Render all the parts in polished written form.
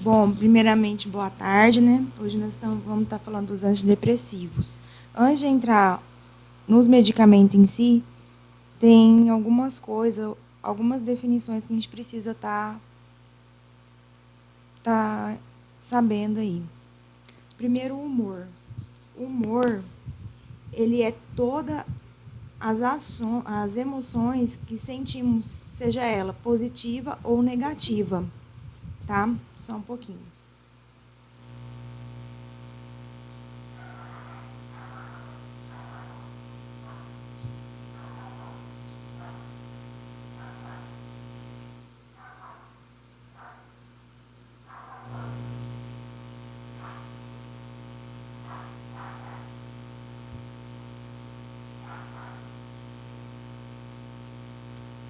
Bom, primeiramente, boa tarde, né? Hoje nós vamos estar falando dos antidepressivos. Antes de entrar nos medicamentos em si, tem algumas coisas, algumas definições que a gente precisa tá sabendo aí. Primeiro, o humor. O humor, ele é toda as emoções que sentimos, seja ela positiva ou negativa, tá? Só um pouquinho.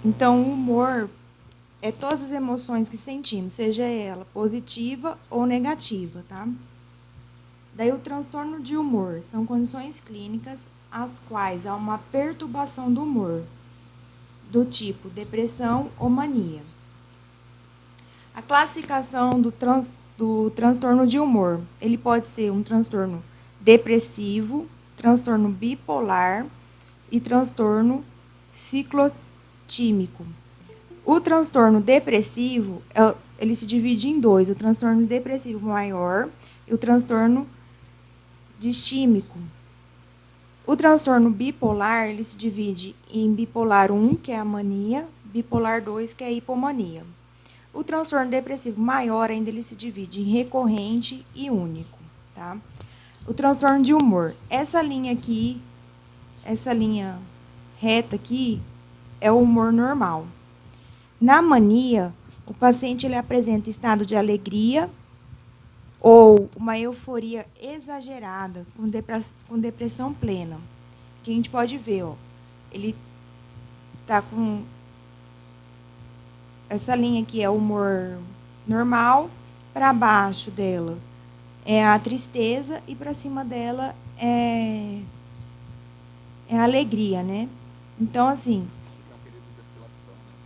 Então, o humor é todas as emoções que sentimos, seja ela positiva ou negativa, tá? Daí, o transtorno de humor são condições clínicas as quais há uma perturbação do humor, do tipo depressão ou mania. A classificação do transtorno de humor, ele pode ser um transtorno depressivo, transtorno bipolar e transtorno ciclotímico. O transtorno depressivo, ele se divide em dois, o transtorno depressivo maior e o transtorno distímico. O transtorno bipolar, ele se divide em bipolar 1, que é a mania, bipolar 2, que é a hipomania. O transtorno depressivo maior, ainda ele se divide em recorrente e único, tá? O transtorno de humor, essa linha aqui, essa linha reta aqui, é o humor normal. Na mania, o paciente ele apresenta estado de alegria ou uma euforia exagerada, com depressão plena. Que a gente pode ver, ó, ele está com essa linha aqui é o humor normal, para baixo dela é a tristeza e para cima dela é a alegria, né? Então, assim,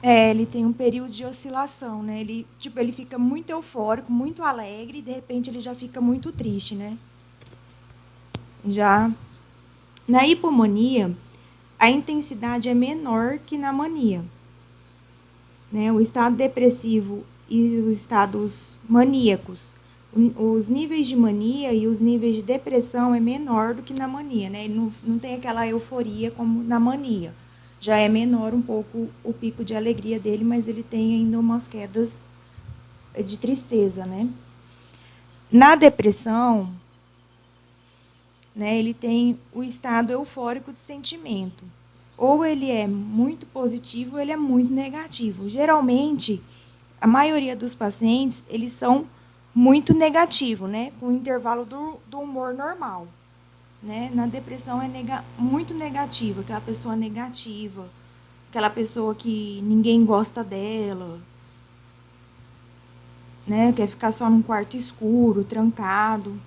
ele tem um período de oscilação, né? Ele fica muito eufórico, muito alegre, e de repente ele já fica muito triste, né? Já na hipomania, a intensidade é menor que na mania, né? O estado depressivo e os estados maníacos, os níveis de mania e os níveis de depressão é menor do que na mania, né? Ele não tem aquela euforia como na mania. Já é menor um pouco o pico de alegria dele, mas ele tem ainda umas quedas de tristeza, né? Na depressão, né, ele tem o estado eufórico de sentimento. Ou ele é muito positivo, ou ele é muito negativo. Geralmente, a maioria dos pacientes, eles são muito negativos, né, com o intervalo do humor normal. Né? Na depressão é muito negativa, aquela pessoa negativa, aquela pessoa que ninguém gosta dela, né? Quer ficar só num quarto escuro, trancado.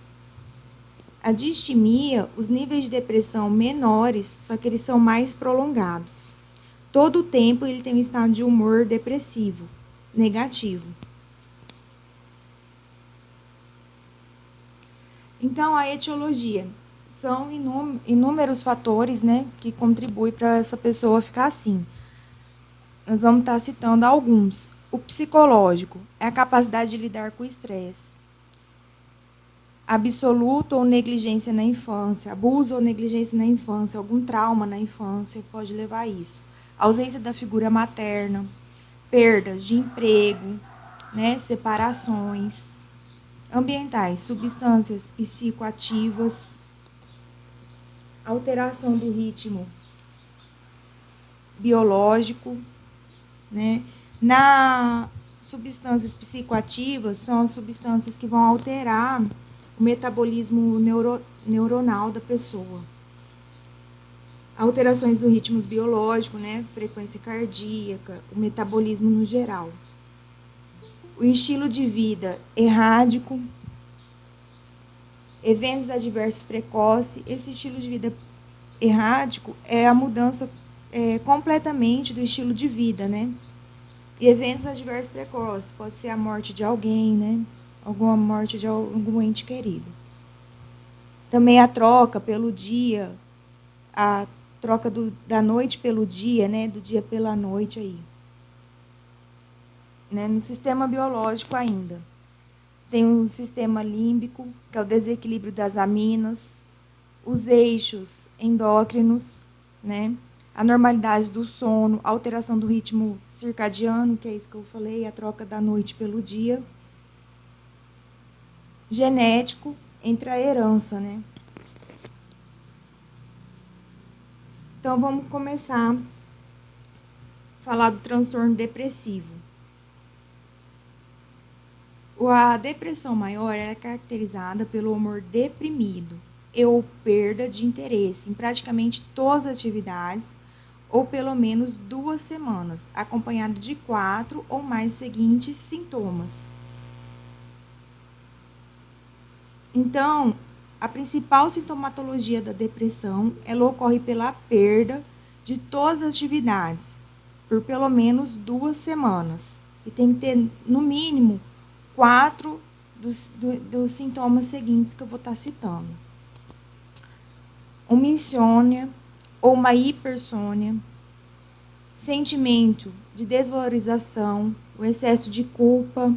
A distimia, os níveis de depressão menores, só que eles são mais prolongados. Todo o tempo ele tem um estado de humor depressivo, negativo. Então, a etiologia são inúmeros fatores, né, que contribuem para essa pessoa ficar assim. Nós vamos estar citando alguns. O psicológico é a capacidade de lidar com o estresse. Absoluto ou negligência na infância, abuso ou negligência na infância, algum trauma na infância pode levar a isso. Ausência da figura materna, perdas de emprego, né, separações. Ambientais, substâncias psicoativas, alteração do ritmo biológico, né? Na substâncias psicoativas, são as substâncias que vão alterar o metabolismo neuronal da pessoa. Alterações do ritmo biológico, né? Frequência cardíaca, o metabolismo no geral. O estilo de vida errático, eventos adversos precoces. Esse estilo de vida errático é a mudança completamente do estilo de vida, né? E eventos adversos precoces, pode ser a morte de alguém, né? alguma morte de algum ente querido. Também a troca pelo dia, a troca da noite pelo dia, né, do dia pela noite aí. Né, no sistema biológico ainda. Tem o sistema límbico, que é o desequilíbrio das aminas, os eixos endócrinos, né, a normalidade do sono, a alteração do ritmo circadiano, que é isso que eu falei, a troca da noite pelo dia. Genético, entre a herança, né? Então, vamos começar a falar do transtorno depressivo. A depressão maior é caracterizada pelo humor deprimido ou perda de interesse em praticamente todas as atividades, ou pelo menos 2 semanas, acompanhado de 4 ou mais seguintes sintomas. Então, a principal sintomatologia da depressão, ela ocorre pela perda de todas as atividades, por pelo menos 2 semanas. E tem que ter, no mínimo, 4 dos sintomas seguintes que eu vou estar citando. Uma insônia ou uma hipersônia, sentimento de desvalorização, o excesso de culpa,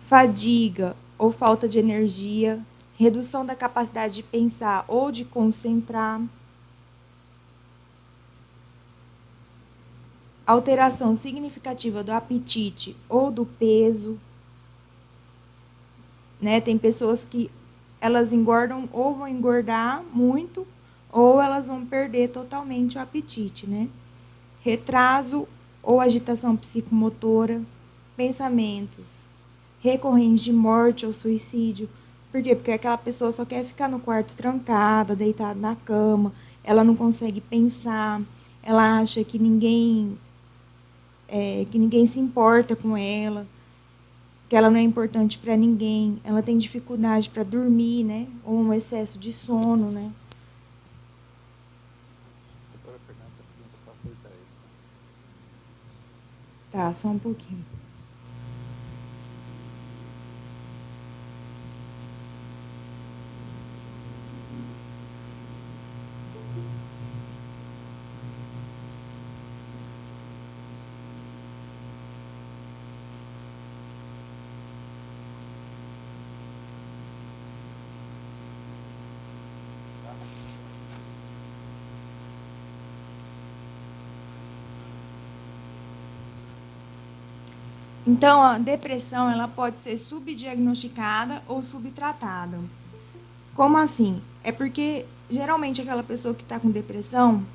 fadiga ou falta de energia, redução da capacidade de pensar ou de concentrar, alteração significativa do apetite ou do peso, né? Tem pessoas que elas engordam ou vão engordar muito ou elas vão perder totalmente o apetite, né? Retraso ou agitação psicomotora, pensamentos recorrentes de morte ou suicídio. Por quê? Porque aquela pessoa só quer ficar no quarto trancada, deitada na cama, ela não consegue pensar, ela acha que ninguém se importa com ela, que ela não é importante para ninguém, ela tem dificuldade para dormir, né? Ou um excesso de sono, né? Doutora Fernanda pergunta para aceitar ele. Tá, só um pouquinho. Então, a depressão ela pode ser subdiagnosticada ou subtratada. Como assim? É porque, geralmente, aquela pessoa que está com depressão,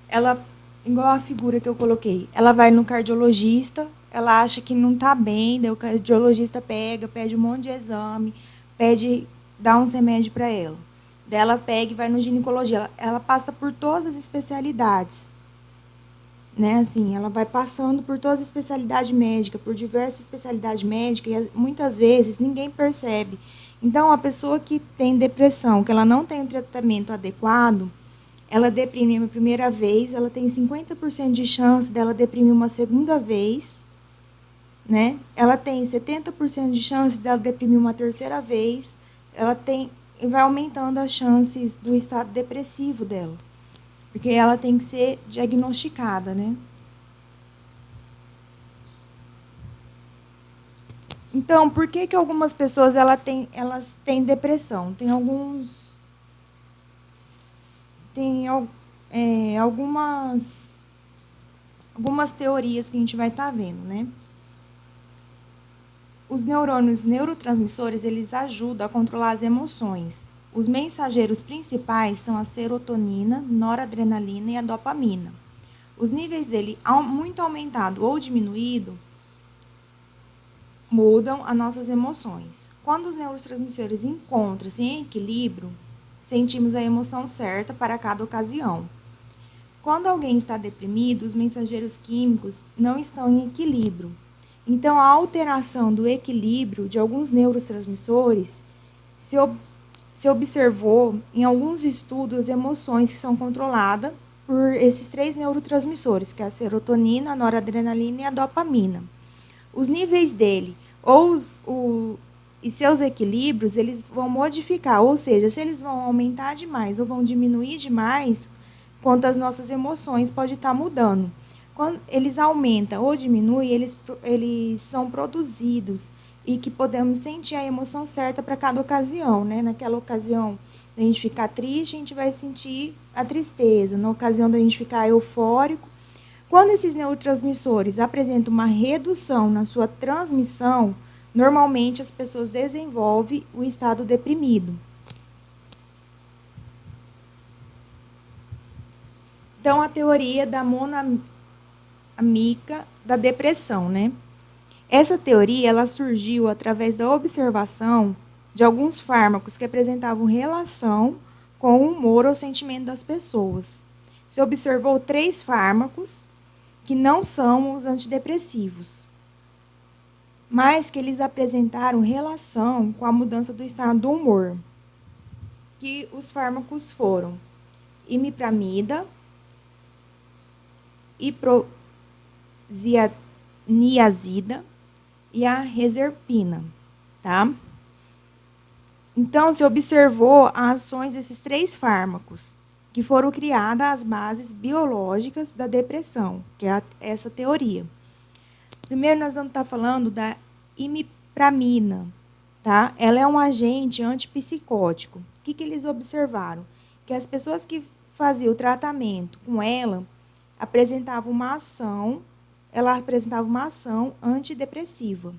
ela, igual a figura que eu coloquei, ela vai no cardiologista, ela acha que não está bem, daí o cardiologista pede um monte de exame, dá uns remédios para ela. Daí ela pega e vai no ginecologia. Ela passa por todas as especialidades. Né, assim, ela vai passando por todas as especialidades médicas, por diversas especialidades médicas, e muitas vezes ninguém percebe. Então, a pessoa que tem depressão, que ela não tem um tratamento adequado, ela deprime uma primeira vez, ela tem 50% de chance dela deprimir uma segunda vez, né? Ela tem 70% de chance dela deprimir uma terceira vez, e vai aumentando as chances do estado depressivo dela. Porque ela tem que ser diagnosticada, né? Então, por que algumas pessoas elas têm depressão? Tem algumas teorias que a gente vai estar vendo, né? Os neurotransmissores, eles ajudam a controlar as emoções. Os mensageiros principais são a serotonina, noradrenalina e a dopamina. Os níveis dele muito aumentado ou diminuído mudam as nossas emoções. Quando os neurotransmissores encontram-se em equilíbrio, sentimos a emoção certa para cada ocasião. Quando alguém está deprimido, os mensageiros químicos não estão em equilíbrio. Então, a alteração do equilíbrio de alguns neurotransmissores se observou em alguns estudos as emoções que são controladas por esses 3 neurotransmissores, que é a serotonina, a noradrenalina e a dopamina. os níveis dele e seus equilíbrios, eles vão modificar, ou seja, se eles vão aumentar demais ou vão diminuir demais, quanto as nossas emoções pode estar mudando. Quando eles aumentam ou diminuem, eles são produzidos e que podemos sentir a emoção certa para cada ocasião, né? Naquela ocasião da gente ficar triste, a gente vai sentir a tristeza. Na ocasião da gente ficar eufórico, quando esses neurotransmissores apresentam uma redução na sua transmissão, normalmente as pessoas desenvolvem o estado deprimido. Então, a teoria da monoamica da depressão, né? Essa teoria ela surgiu através da observação de alguns fármacos que apresentavam relação com o humor ou sentimento das pessoas. Se observou 3 fármacos que não são os antidepressivos, mas que eles apresentaram relação com a mudança do estado do humor. Que os fármacos foram imipramida, iproniazida e a reserpina, tá? Então, se observou as ações desses 3 fármacos, que foram criadas as bases biológicas da depressão, que é essa teoria. Primeiro, nós vamos estar falando da imipramina, tá? Ela é um agente antipsicótico. O que eles observaram? Que as pessoas que faziam o tratamento com ela apresentavam uma ação antidepressiva.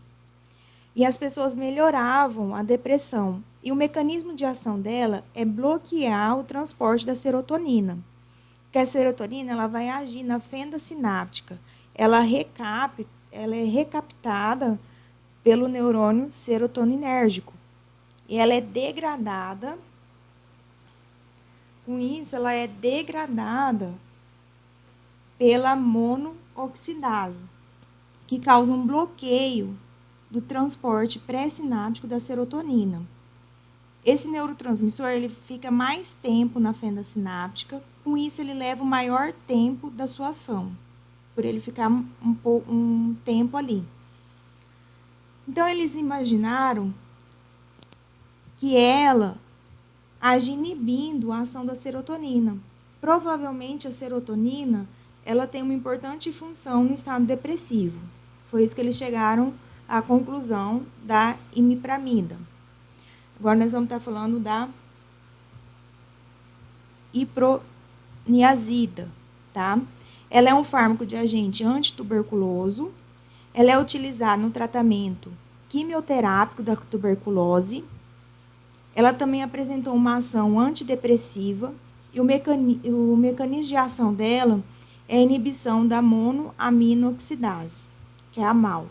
E as pessoas melhoravam a depressão. E o mecanismo de ação dela é bloquear o transporte da serotonina. Porque a serotonina ela vai agir na fenda sináptica. Ela é recaptada pelo neurônio serotoninérgico. E ela é degradada. Com isso, ela é degradada pela monooxidase, que causa um bloqueio do transporte pré-sináptico da serotonina. Esse neurotransmissor ele fica mais tempo na fenda sináptica, com isso ele leva o maior tempo da sua ação, por ele ficar um tempo ali. Então, eles imaginaram que ela age inibindo a ação da serotonina. Provavelmente, a serotonina ela tem uma importante função no estado depressivo. Foi isso que eles chegaram à conclusão da imipramida. Agora, nós vamos estar falando da iproniazida, tá? Ela é um fármaco de agente antituberculoso. Ela é utilizada no tratamento quimioterápico da tuberculose. Ela também apresentou uma ação antidepressiva e o mecanismo de ação dela é a inibição da monoaminoxidase, que é a MAO.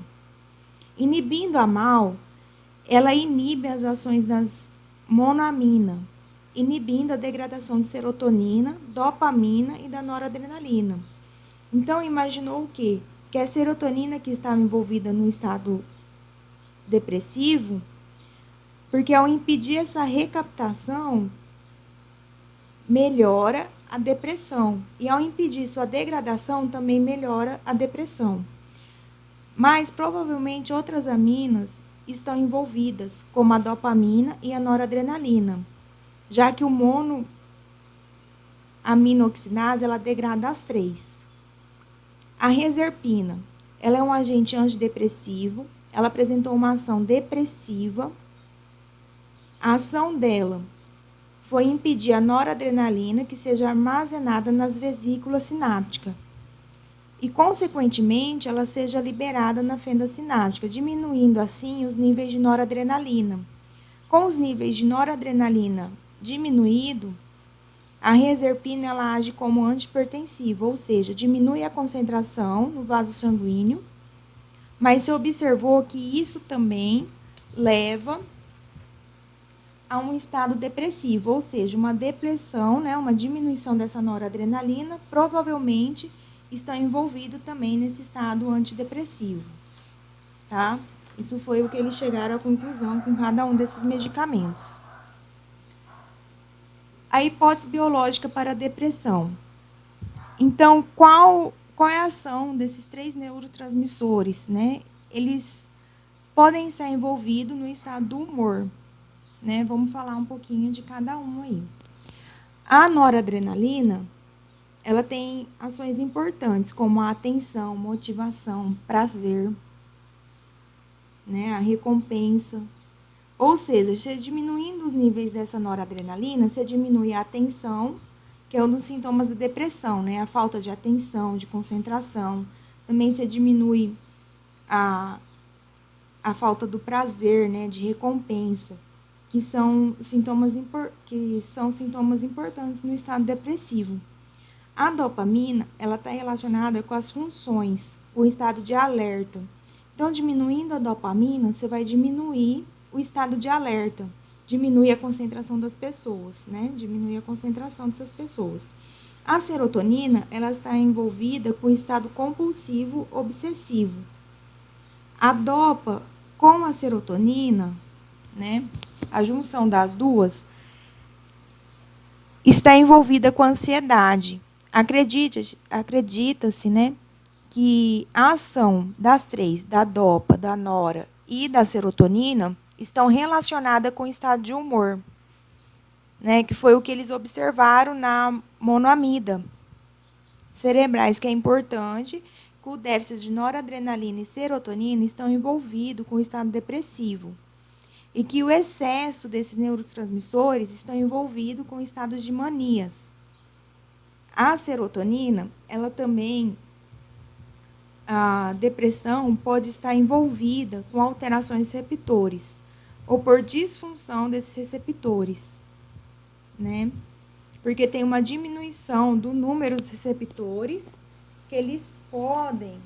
Inibindo a MAO, ela inibe as ações das monoamina, inibindo a degradação de serotonina, dopamina e da noradrenalina. Então, imaginou o quê? Que a serotonina que estava envolvida no estado depressivo, porque ao impedir essa recaptação, melhora a depressão. E ao impedir sua degradação, também melhora a depressão. Mas, provavelmente, outras aminas estão envolvidas, como a dopamina e a noradrenalina, já que o monoaminoxidase, ela degrada as 3. A reserpina, ela é um agente antidepressivo, ela apresentou uma ação depressiva. A ação dela foi impedir a noradrenalina que seja armazenada nas vesículas sinápticas e, consequentemente, ela seja liberada na fenda sináptica, diminuindo, assim, os níveis de noradrenalina. Com os níveis de noradrenalina diminuído, a reserpina ela age como antipertensiva, ou seja, diminui a concentração no vaso sanguíneo, mas se observou que isso também leva a um estado depressivo, ou seja, uma depressão, né, uma diminuição dessa noradrenalina, provavelmente está envolvido também nesse estado antidepressivo, tá? Isso foi o que eles chegaram à conclusão com cada um desses medicamentos. A hipótese biológica para a depressão. Então, qual é a ação desses 3 neurotransmissores, né? eles podem estar envolvidos no estado do humor, né? Vamos falar um pouquinho de cada um aí. A noradrenalina, ela tem ações importantes, como a atenção, motivação, prazer, né? A recompensa. Ou seja, você diminuindo os níveis dessa noradrenalina, você diminui a atenção, que é um dos sintomas da depressão, né? A falta de atenção, de concentração. Também você diminui a falta do prazer, né? De recompensa, que são sintomas importantes no estado depressivo. A dopamina, ela está relacionada com as funções, o estado de alerta. Então, diminuindo a dopamina, você vai diminuir o estado de alerta, diminui a concentração das pessoas, né? Diminui a concentração dessas pessoas. A serotonina, ela está envolvida com o estado compulsivo obsessivo. A dopa com a serotonina, né? A junção das duas, está envolvida com a ansiedade. Acredita-se, né, que a ação das três, da dopa, da nora e da serotonina, estão relacionadas com o estado de humor, né, que foi o que eles observaram na monoamida cerebrais, que é importante, que o déficit de noradrenalina e serotonina estão envolvidos com o estado depressivo e que o excesso desses neurotransmissores estão envolvidos com estados de manias. A serotonina, ela também, a depressão pode estar envolvida com alterações receptores ou por disfunção desses receptores, né? Porque tem uma diminuição do número dos receptores que eles podem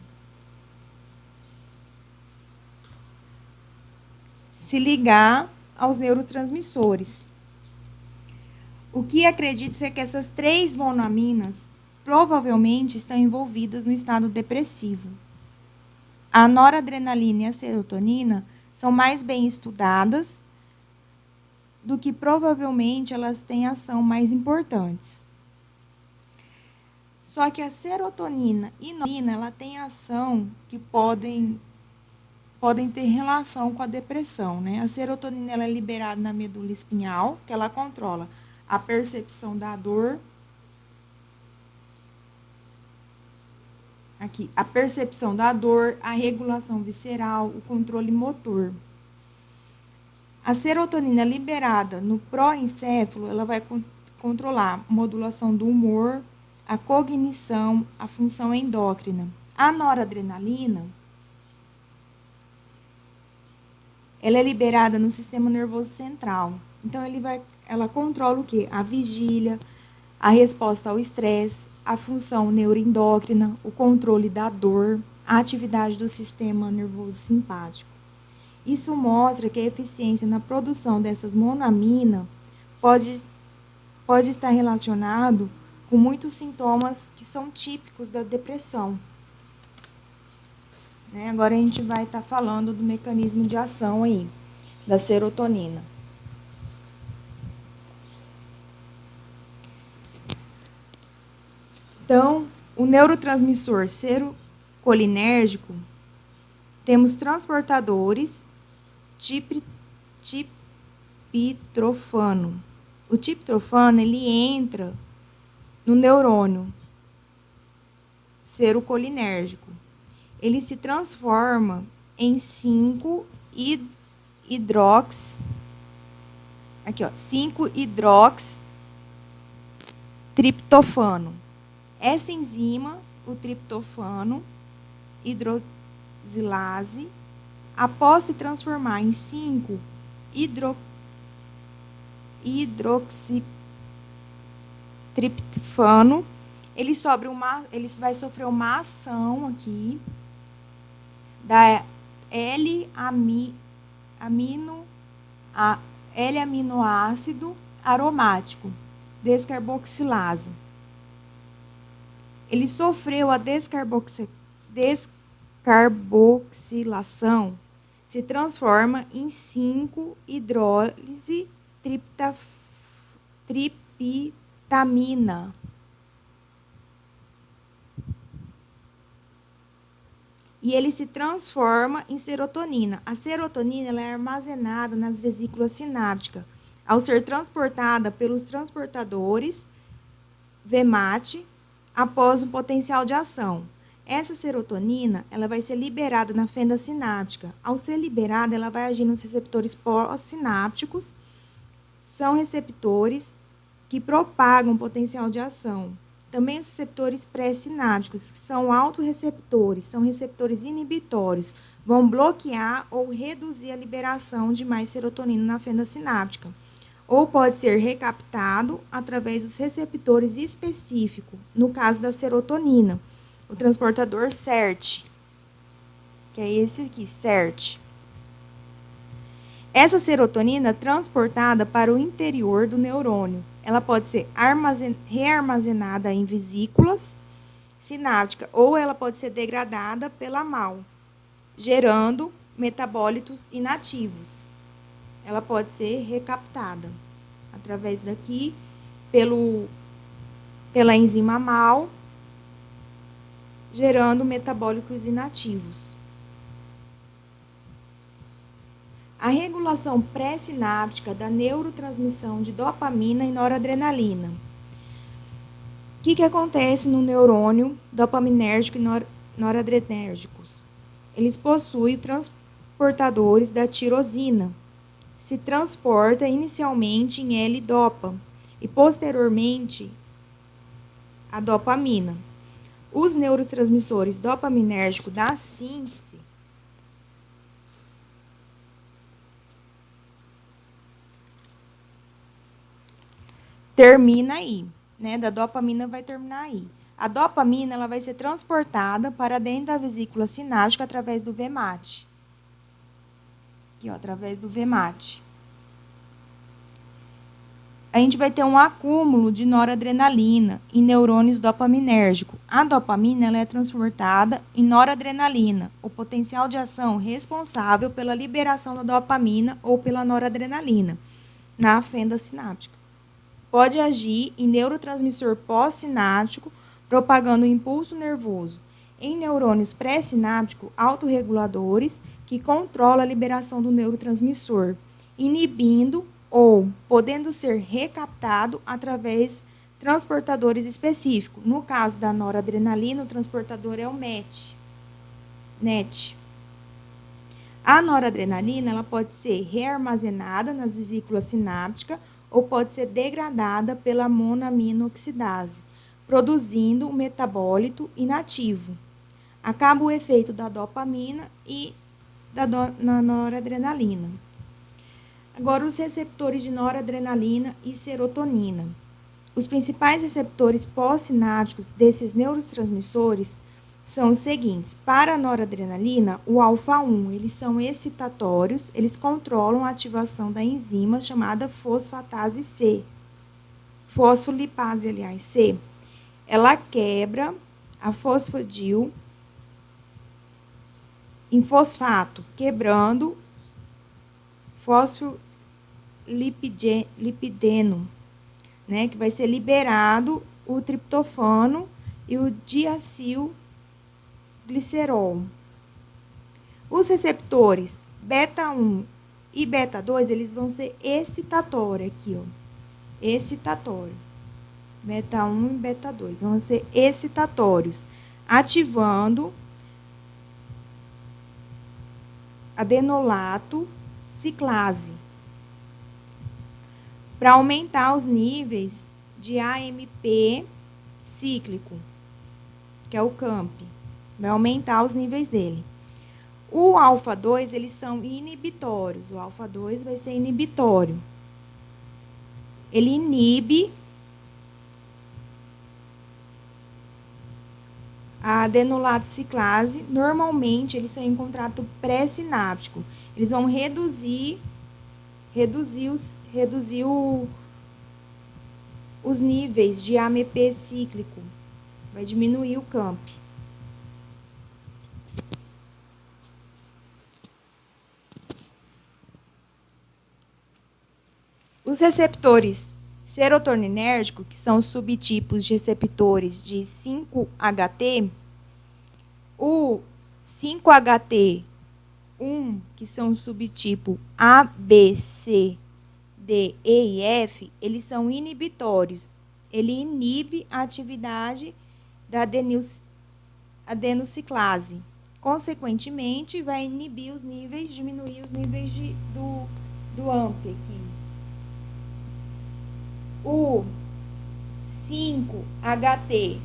se ligar aos neurotransmissores. O que acredita-se é que essas três monoaminas provavelmente estão envolvidas no estado depressivo. A noradrenalina e a serotonina são mais bem estudadas do que provavelmente elas têm ação mais importantes. Só que a serotonina e noradrenalina, ela tem ação que podem ter relação com a depressão, né? A serotonina, ela é liberada na medula espinhal, que ela controla a percepção da dor. Aqui, a percepção da dor, a regulação visceral, o controle motor. A serotonina liberada no proencéfalo, ela vai controlar a modulação do humor, a cognição, a função endócrina. A noradrenalina, ela é liberada no sistema nervoso central. Então, ela controla o quê? A vigília, a resposta ao estresse, a função neuroendócrina, o controle da dor, a atividade do sistema nervoso simpático. Isso mostra que a eficiência na produção dessas monoaminas pode estar relacionado com muitos sintomas que são típicos da depressão. Né? Agora a gente vai estar falando do mecanismo de ação aí, da serotonina. Então, o neurotransmissor serocolinérgico, temos transportadores tipitrofano. O tipitrofano, ele entra no neurônio serocolinérgico. Ele se transforma em 5-hidroxitriptofano. Essa enzima, o triptofano, hidroxilase, após se transformar em 5-hidroxitriptofano, ele vai sofrer uma ação aqui da L-aminoácido aromático, descarboxilase. Ele sofreu a descarboxilação, se transforma em 5-hidrólise tripitamina. e ele se transforma em serotonina. A serotonina ela é armazenada nas vesículas sinápticas, ao ser transportada pelos transportadores VMAT após um potencial de ação. Essa serotonina ela vai ser liberada na fenda sináptica. Ao ser liberada, ela vai agir nos receptores pós-sinápticos. São receptores que propagam potencial de ação. Também os receptores pré-sinápticos, que são autorreceptores, são receptores inibitórios, vão bloquear ou reduzir a liberação de mais serotonina na fenda sináptica. Ou pode ser recaptado através dos receptores específicos, no caso da serotonina, o transportador SERT, que é esse aqui, SERT. Essa serotonina é transportada para o interior do neurônio. Ela pode ser rearmazenada em vesículas sinápticas ou ela pode ser degradada pela MAO, gerando metabólitos inativos. Ela pode ser recaptada através daqui pela enzima MAO, gerando metabólicos inativos. A regulação pré-sináptica da neurotransmissão de dopamina e noradrenalina. O que acontece no neurônio dopaminérgico e noradrenérgicos? Eles possuem transportadores da tirosina. Se transporta inicialmente em L-dopa e posteriormente a dopamina. Os neurotransmissores dopaminérgicos da síntese termina aí, né? Da dopamina vai terminar aí. A dopamina ela vai ser transportada para dentro da vesícula sináptica através do VMAT. Aqui, ó, através do VMAT. A gente vai ter um acúmulo de noradrenalina em neurônios dopaminérgicos. A dopamina ela é transportada em noradrenalina, o potencial de ação responsável pela liberação da dopamina ou pela noradrenalina na fenda sináptica. Pode agir em neurotransmissor pós-sináptico, propagando o impulso nervoso em neurônios pré-sinápticos autorreguladores que controlam a liberação do neurotransmissor, inibindo ou podendo ser recaptado através de transportadores específicos. No caso da noradrenalina, o transportador é o NET. A noradrenalina ela pode ser rearmazenada nas vesículas sinápticas ou pode ser degradada pela monoaminoxidase, produzindo um metabólito inativo. Acaba o efeito da dopamina e da noradrenalina. Agora, os receptores de noradrenalina e serotonina. Os principais receptores pós-sinápticos desses neurotransmissores são os seguintes. Para a noradrenalina, o alfa-1, eles são excitatórios, eles controlam a ativação da enzima chamada fosfatase C. Fosfolipase, aliás, C. Ela quebra a fosfodil em fosfato, quebrando fosfolipideno, né, que vai ser liberado o triptofano e o diacilglicerol. Os receptores beta-1 e beta-2, eles vão ser excitatórios aqui, ó. Excitatório. Beta-1 e beta-2 vão ser excitatórios, ativando adenolato ciclase para aumentar os níveis de AMP cíclico, que é o CAMP. Vai aumentar os níveis dele. O alfa-2, eles são inibitórios. O alfa-2 vai ser inibitório. Ele inibe a adenolato ciclase. Normalmente, eles são encontrados pré-sináptico. Eles vão reduzir os níveis de AMP cíclico. Vai diminuir o CAMP. Os receptores serotoninérgicos, que são subtipos de receptores de 5-HT, o 5-HT1, que são o subtipo A, B, C, D, E e F, eles são inibitórios. Ele inibe a atividade da adenociclase. Consequentemente, vai inibir os níveis, diminuir os níveis do AMP aqui. O 5-HT2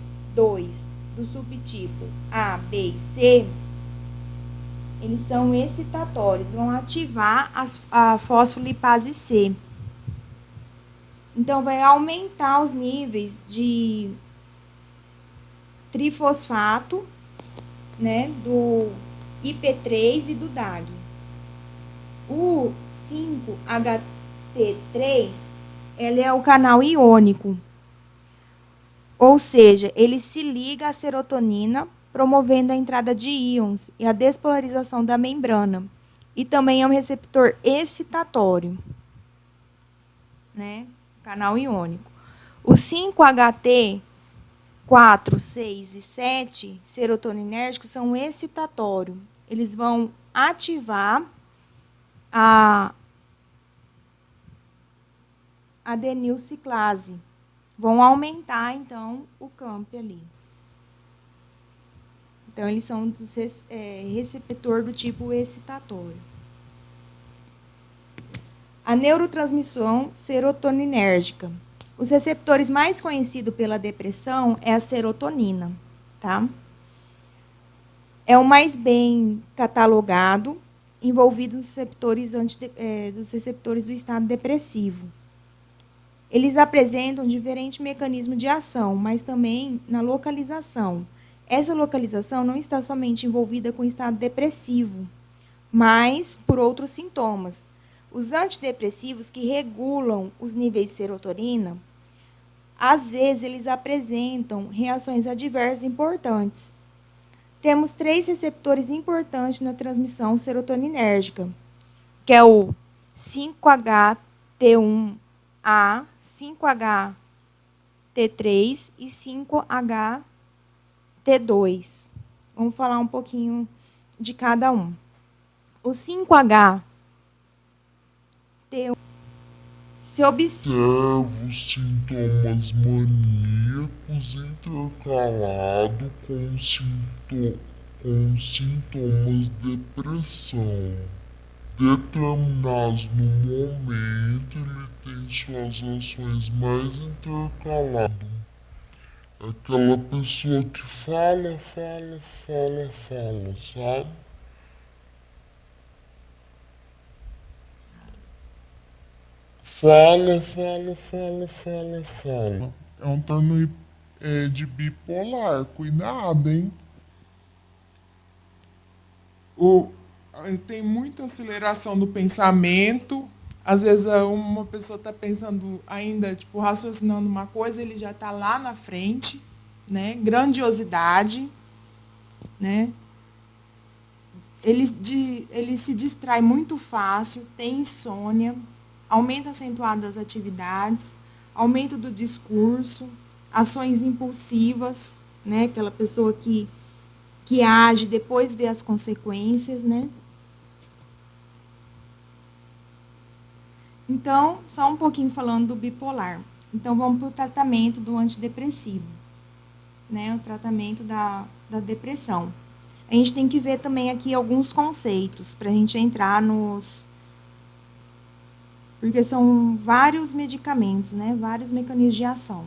do subtipo A, B e C, eles são excitatórios, vão ativar a fosfolipase C. Então, vai aumentar os níveis de trifosfato, né, do IP3 e do DAG. O 5-HT3, ele é o canal iônico, ou seja, ele se liga à serotonina, promovendo a entrada de íons e a despolarização da membrana. E também é um receptor excitatório, né? Canal iônico. O 5-HT4, 6 e 7, serotoninérgicos, são excitatórios. Eles vão ativar a adenilciclase. Vão aumentar, então, o CAMP ali. Então, eles são dos receptor do tipo excitatório. A neurotransmissão serotoninérgica. Os receptores mais conhecidos pela depressão é a serotonina, tá? É o mais bem catalogado, envolvido nos receptores, dos receptores do estado depressivo. Eles apresentam diferentes mecanismos de ação, mas também na localização. Essa localização não está somente envolvida com o estado depressivo, mas por outros sintomas. Os antidepressivos que regulam os níveis de serotonina, às vezes eles apresentam reações adversas importantes. Temos 3 receptores importantes na transmissão serotoninérgica, que é o 5-HT1A, 5-HT3 e 5-HT2. Vamos falar um pouquinho de cada um. O 5-HT1 se observa os sintomas maníacos intercalados com sintomas de depressão. Determinados no momento, ele tem suas ações mais intercaladas. Aquela pessoa que fala, sabe? Fala. É um torno de bipolar, cuidado, hein? Tem muita aceleração do pensamento. Às vezes uma pessoa está pensando ainda, tipo, raciocinando uma coisa, ele já está lá na frente, né? Grandiosidade, né? Ele se distrai muito fácil, tem insônia, aumento acentuado das atividades, aumento do discurso, ações impulsivas, né? Aquela pessoa que age, depois vê as consequências, né? Então, só um pouquinho falando do bipolar. Então, vamos para o tratamento do antidepressivo, né? O tratamento da depressão. A gente tem que ver também aqui alguns conceitos para a gente entrar nos... Porque são vários medicamentos, né? Vários mecanismos de ação.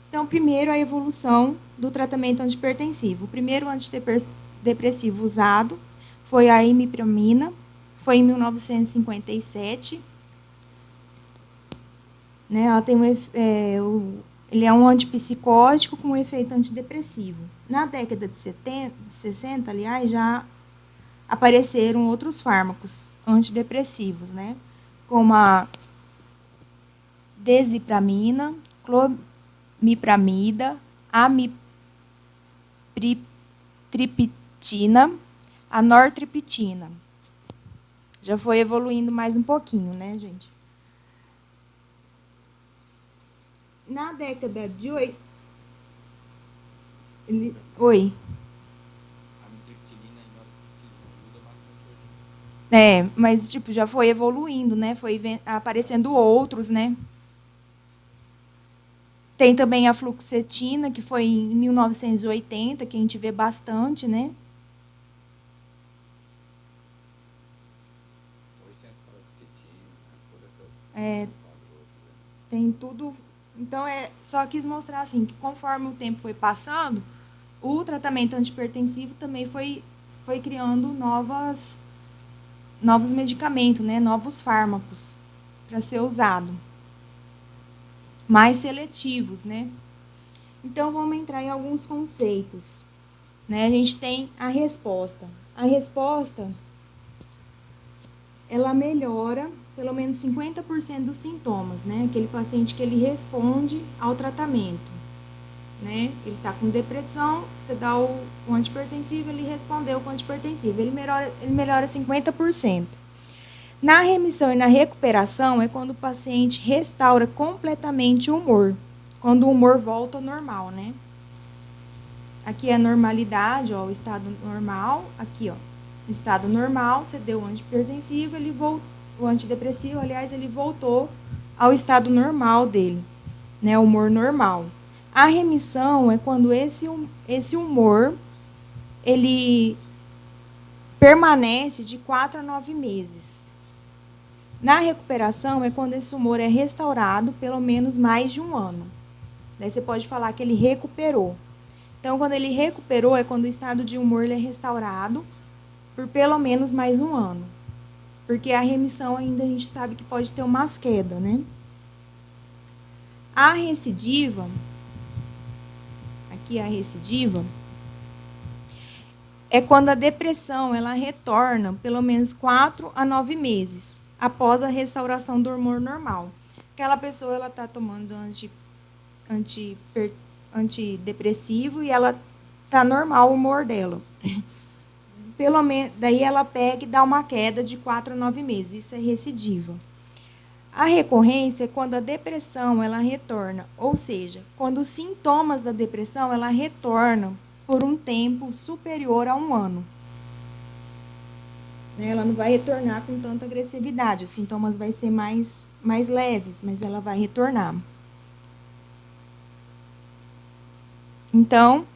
Então, primeiro, a evolução do tratamento antipertensivo. O primeiro antidepressivo usado foi a imipramina, foi em 1957. Né? Ela tem ele é um antipsicótico com efeito antidepressivo. Na década de 60, aliás, já apareceram outros fármacos antidepressivos, né? Como a desipramina, clomipramida, amitriptina, a nortriptina. Já foi evoluindo mais um pouquinho, né, gente? Na década de... Oi. Mas tipo, já foi evoluindo, né? Foi aparecendo outros, né? Tem também a fluoxetina, que foi em 1980, que a gente vê bastante, né? Hoje tem as paroxetina, todas essas É, grossas, né? tem tudo. Então, só quis mostrar assim que conforme o tempo foi passando, o tratamento antihipertensivo também foi criando novos medicamentos, né? Novos fármacos para ser usado, mais seletivos, né? Então, vamos entrar em alguns conceitos. Né? A gente tem a resposta. A resposta, ela melhora pelo menos 50% dos sintomas, né? Aquele paciente que ele responde ao tratamento, né? Ele está com depressão, você dá o antihipertensivo, ele respondeu com antihipertensivo, ele melhora 50%. Na remissão e na recuperação é quando o paciente restaura completamente o humor, quando o humor volta ao normal, né? Aqui é a normalidade, ó, o estado normal, aqui, ó, estado normal, você deu o antihipertensivo, o antidepressivo, aliás, ele voltou ao estado normal dele, né, o humor normal. A remissão é quando esse humor, ele permanece de 4 a 9 meses. Na recuperação é quando esse humor é restaurado pelo menos mais de um ano. Daí você pode falar que ele recuperou. Então, quando ele recuperou, é quando o estado de humor ele é restaurado por pelo menos mais um ano. Porque a remissão ainda a gente sabe que pode ter umas quedas, né? A recidiva, aqui a recidiva, é quando a depressão ela retorna pelo menos 4 a 9 meses após a restauração do humor normal. Aquela pessoa ela está tomando antidepressivo e ela tá normal o humor dela. Pelo menos, daí ela pega e dá uma queda de 4 a 9 meses. Isso é recidiva. A recorrência é quando a depressão ela retorna, ou seja, quando os sintomas da depressão ela retornam por um tempo superior a um ano. Ela não vai retornar com tanta agressividade, os sintomas vão ser mais leves, mas ela vai retornar. Então,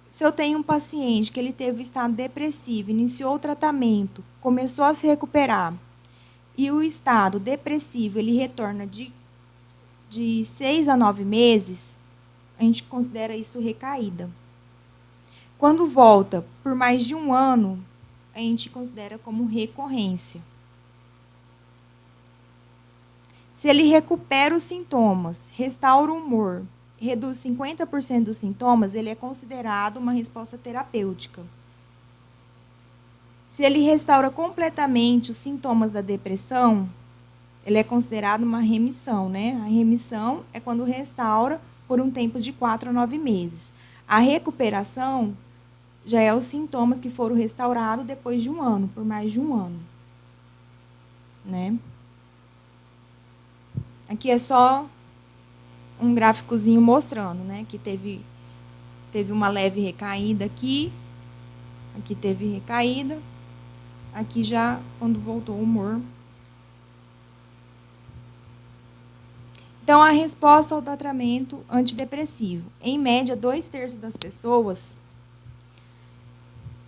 se eu tenho um paciente que ele teve estado depressivo, iniciou o tratamento, começou a se recuperar, e o estado depressivo ele retorna de 6 a 9 meses, a gente considera isso recaída. Quando volta por mais de um ano, a gente considera como recorrência. Se ele recupera os sintomas, restaura o humor, reduz 50% dos sintomas, ele é considerado uma resposta terapêutica. Se ele restaura completamente os sintomas da depressão, ele é considerado uma remissão, né? A remissão é quando restaura por um tempo de 4 a 9 meses. A recuperação já é os sintomas que foram restaurados depois de um ano, por mais de um ano, né? Aqui é só um gráficozinho mostrando, né, que teve uma leve recaída aqui teve recaída, aqui já quando voltou o humor. Então, a resposta ao tratamento antidepressivo. Em média, 2/3 das pessoas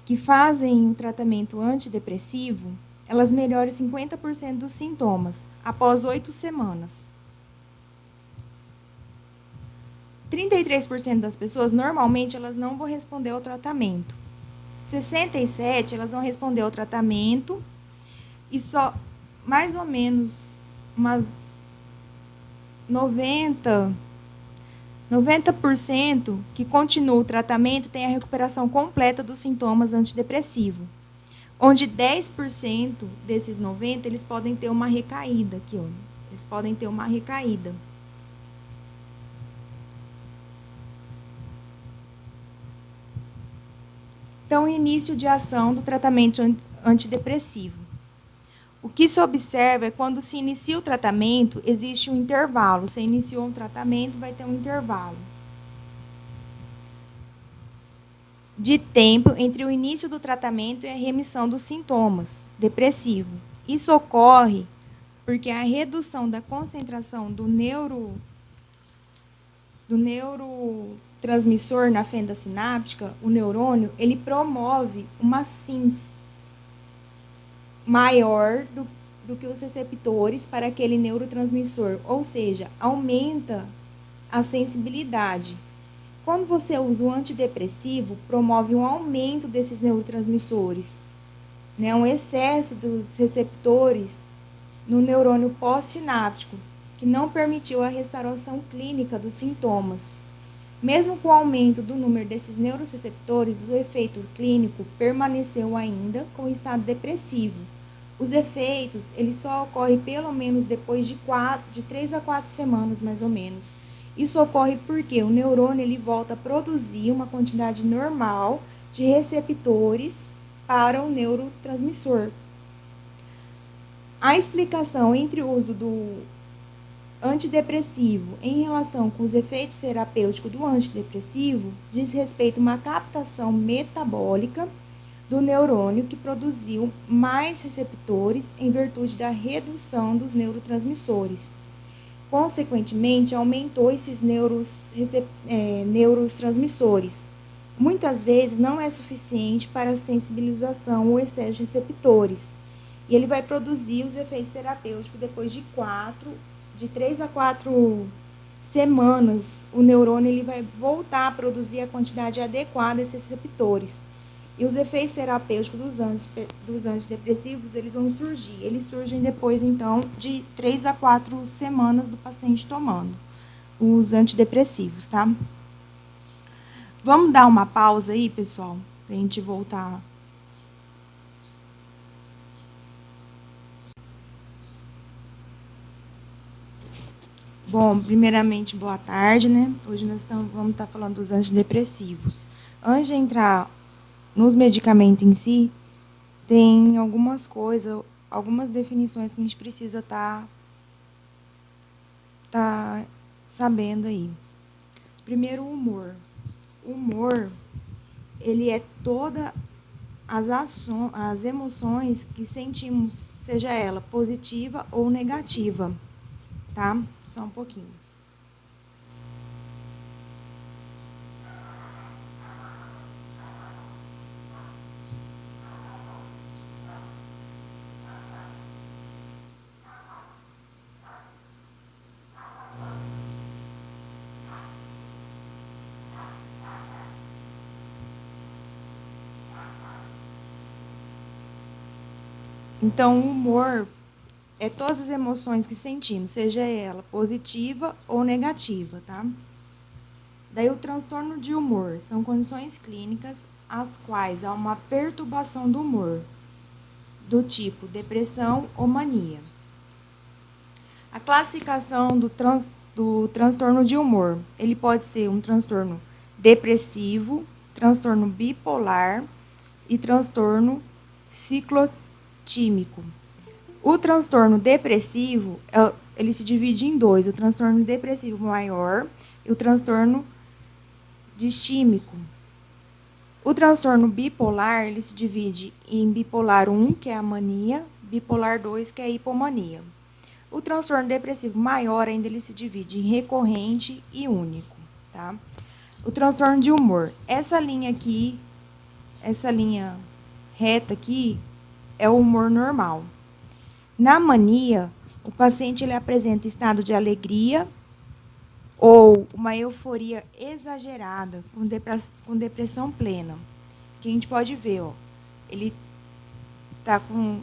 que fazem o tratamento antidepressivo, elas melhoram 50% dos sintomas após 8 semanas. 33% das pessoas, normalmente, elas não vão responder ao tratamento. 67% elas vão responder ao tratamento e só mais ou menos umas 90% que continua o tratamento tem a recuperação completa dos sintomas antidepressivos. Onde 10% desses 90% eles podem ter uma recaída aqui, ó. Eles podem ter uma recaída. Então, início de ação do tratamento antidepressivo. O que se observa é quando se inicia o tratamento, existe um intervalo. Você iniciou um tratamento, vai ter um intervalo. de tempo entre o início do tratamento e a remissão dos sintomas depressivos. Isso ocorre porque a redução da concentração do neurotransmissor na fenda sináptica, o neurônio, ele promove uma síntese maior do que os receptores para aquele neurotransmissor, ou seja, aumenta a sensibilidade. Quando você usa o antidepressivo, promove um aumento desses neurotransmissores, né? Um excesso dos receptores no neurônio pós-sináptico, que não permitiu a restauração clínica dos sintomas. Mesmo com o aumento do número desses neuroreceptores, o efeito clínico permaneceu ainda com o estado depressivo. Os efeitos, eles só ocorrem pelo menos depois de 3 a 4 semanas, mais ou menos. Isso ocorre porque o neurônio ele volta a produzir uma quantidade normal de receptores para o neurotransmissor. A explicação entre o uso do antidepressivo em relação com os efeitos terapêuticos do antidepressivo diz respeito a uma captação metabólica do neurônio que produziu mais receptores em virtude da redução dos neurotransmissores. Consequentemente, aumentou esses neurotransmissores. Muitas vezes não é suficiente para a sensibilização ou excesso de receptores. E ele vai produzir os efeitos terapêuticos depois de 3 a 4 semanas. O neurônio ele vai voltar a produzir a quantidade adequada desses receptores. E os efeitos terapêuticos dos antidepressivos, eles vão surgir. Eles surgem depois, então, de 3 a 4 semanas do paciente tomando os antidepressivos, tá? Vamos dar uma pausa aí, pessoal, pra gente voltar. Bom, primeiramente, boa tarde, né? Hoje nós vamos estar falando dos antidepressivos. Antes de entrar nos medicamentos em si, tem algumas coisas, algumas definições que a gente precisa tá sabendo aí. Primeiro, o humor. O humor, ele é todas as emoções que sentimos, seja ela positiva ou negativa, tá? Só um pouquinho. Então, o humor é todas as emoções que sentimos, seja ela positiva ou negativa, tá? Daí, o transtorno de humor são condições clínicas as quais há uma perturbação do humor, do tipo depressão ou mania. A classificação do transtorno de humor, ele pode ser um transtorno depressivo, transtorno bipolar e transtorno ciclotímico. O transtorno depressivo, ele se divide em dois, o transtorno depressivo maior e o transtorno distímico. O transtorno bipolar, ele se divide em bipolar 1, que é a mania, bipolar 2, que é a hipomania. O transtorno depressivo maior, ainda ele se divide em recorrente e único, tá? O transtorno de humor, essa linha aqui, essa linha reta aqui, é o humor normal. Na mania, o paciente ele apresenta estado de alegria ou uma euforia exagerada, com depressão plena. Que a gente pode ver, ó, ele está com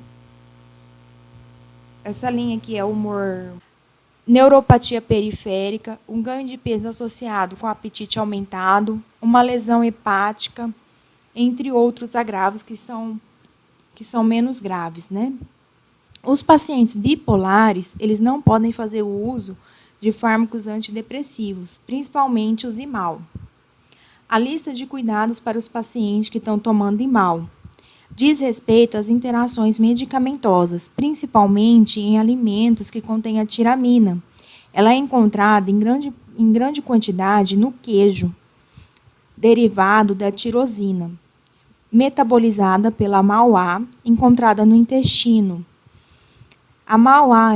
essa linha aqui é o humor, neuropatia periférica, um ganho de peso associado com apetite aumentado, uma lesão hepática, entre outros agravos que são menos graves, né? Os pacientes bipolares, eles não podem fazer o uso de fármacos antidepressivos, principalmente os Imal. A lista de cuidados para os pacientes que estão tomando Imal diz respeito às interações medicamentosas, principalmente em alimentos que contêm a tiramina. Ela é encontrada em grande quantidade no queijo. derivado da tirosina, metabolizada pela MAO-A, encontrada no intestino. A MAO-A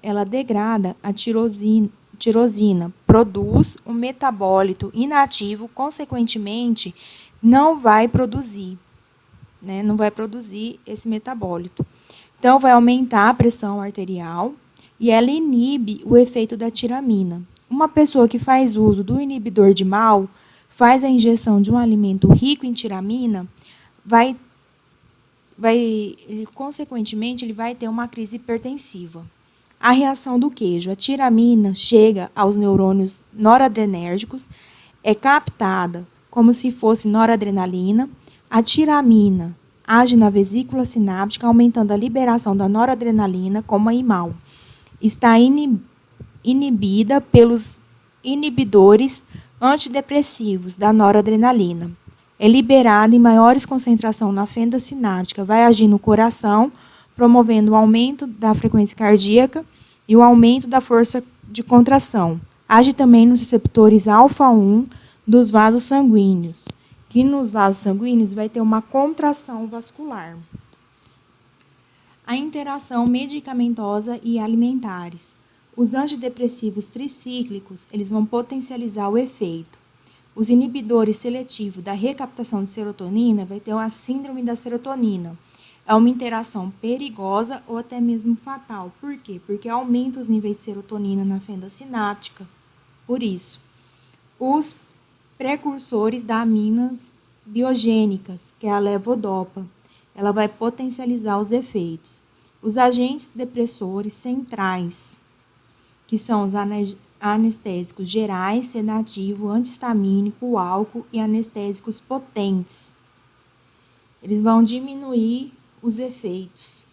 ela degrada a tirosina, produz um metabólito inativo, consequentemente, não vai produzir esse metabólito. Então, vai aumentar a pressão arterial e ela inibe o efeito da tiramina. Uma pessoa que faz uso do inibidor de MAO, faz a injeção de um alimento rico em tiramina, consequentemente, ele vai ter uma crise hipertensiva. A reação do queijo. A tiramina chega aos neurônios noradrenérgicos, é captada como se fosse noradrenalina. A tiramina age na vesícula sináptica, aumentando a liberação da noradrenalina, como a IMAL. Está inibida pelos inibidores antidepressivos da noradrenalina. É liberada em maiores concentrações na fenda sináptica, vai agir no coração, promovendo o aumento da frequência cardíaca e o aumento da força de contração. Age também nos receptores alfa-1 dos vasos sanguíneos, que nos vasos sanguíneos vai ter uma contração vascular. A interação medicamentosa e alimentares. Os antidepressivos tricíclicos, eles vão potencializar o efeito. Os inibidores seletivos da recaptação de serotonina vai ter uma síndrome da serotonina. É uma interação perigosa ou até mesmo fatal. Por quê? Porque aumenta os níveis de serotonina na fenda sináptica. Por isso, os precursores da aminas biogênicas, que é a levodopa, ela vai potencializar os efeitos. Os agentes depressores centrais, que são os anestésicos gerais, sedativo, antihistamínico, álcool e anestésicos potentes. Eles vão diminuir os efeitos.